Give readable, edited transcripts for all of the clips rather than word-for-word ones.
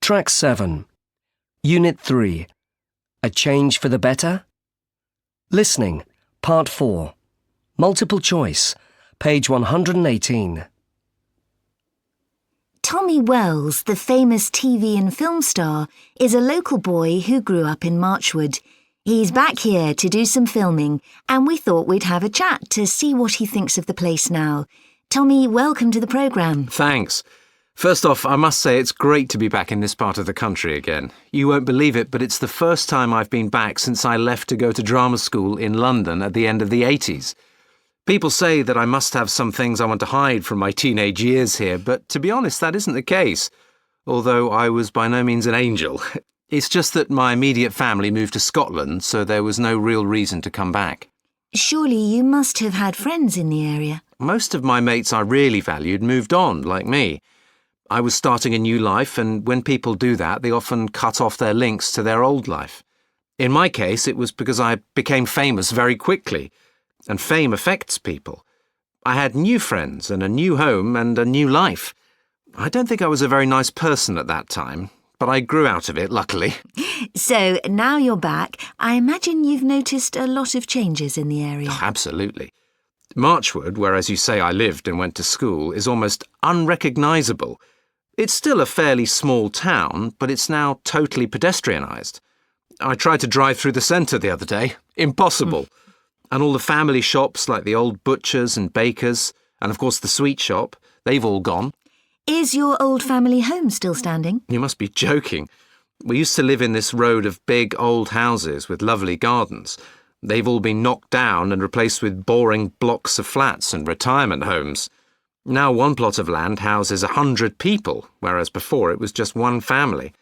Track 7. Unit 3. A change for the better? Listening, Part 4. Multiple choice, page 118. Tommy Wells, the famous TV and film star, is a local boy who grew up in Marchwood. He's back here to do some filming, and we thought we'd have a chat to see what he thinks of the place now. Tommy, welcome to the programme. Thanks. First off, I must say it's great to be back in this part of the country again. You won't believe it, but it's the first time I've been back since I left to go to drama school in London at the end of the 80s. People say that I must have some things I want to hide from my teenage years here, but to be honest, that isn't the case, although I was by no means an angel. It's just that my immediate family moved to Scotland, so there was no real reason to come back. Surely you must have had friends in the area. Most of my mates I really valued moved on, like me. I was starting a new life, and when people do that, they often cut off their links to their old life. In my case, it was because I became famous very quickly, and fame affects people. I had new friends and a new home and a new life. I don't think I was a very nice person at that time, but I grew out of it, luckily. So, now you're back, I imagine you've noticed a lot of changes in the area. Oh, absolutely. Marchwood, where, as you say, I lived and went to school, is almost unrecognisable. It's still a fairly small town, but it's now totally pedestrianised. I tried to drive through the centre the other day. Impossible. And all the family shops, like the old butchers and bakers, and of course the sweet shop, they've all gone. Is your old family home still standing? You must be joking. We used to live in this road of big old houses with lovely gardens. They've all been knocked down and replaced with boring blocks of flats and retirement homes. Now one plot of land houses 100 people, whereas before it was just one family.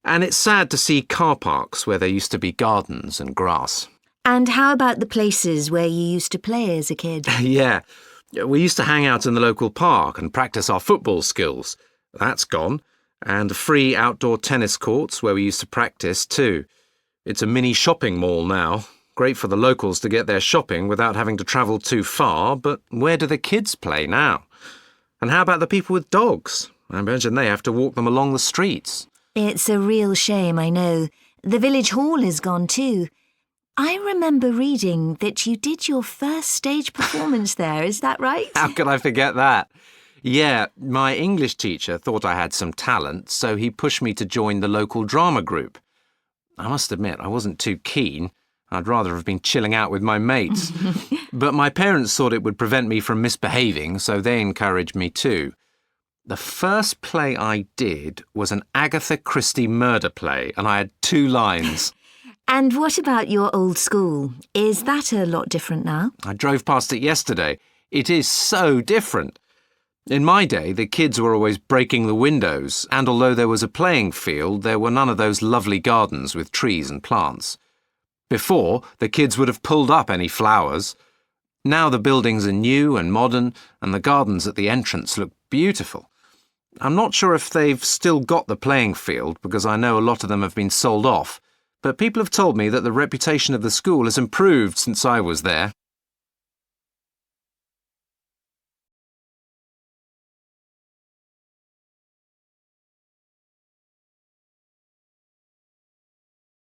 And it's sad to see car parks where there used to be gardens and grass. And how about the places where you used to play as a kid? Yeah, we used to hang out in the local park and practice our football skills. That's gone. And free outdoor tennis courts where we used to practice too. It's a mini shopping mall now. Great for the locals to get their shopping without having to travel too far, but where do the kids play now? And how about the people with dogs? I imagine they have to walk them along the streets. It's a real shame, I know. The village hall is gone too. I remember reading that you did your first stage performance there, is that right? How could I forget that? Yeah, my English teacher thought I had some talent, so he pushed me to join the local drama group. I must admit, I wasn't too keen. I'd rather have been chilling out with my mates. But my parents thought it would prevent me from misbehaving, so they encouraged me too. The first play I did was an Agatha Christie murder play, and I had 2 lines. And what about your old school? Is that a lot different now? I drove past it yesterday. It is so different. In my day, the kids were always breaking the windows, and although there was a playing field, there were none of those lovely gardens with trees and plants. Before, the kids would have pulled up any flowers. Now the buildings are new and modern, and the gardens at the entrance look beautiful. I'm not sure if they've still got the playing field, because I know a lot of them have been sold off, but people have told me that the reputation of the school has improved since I was there.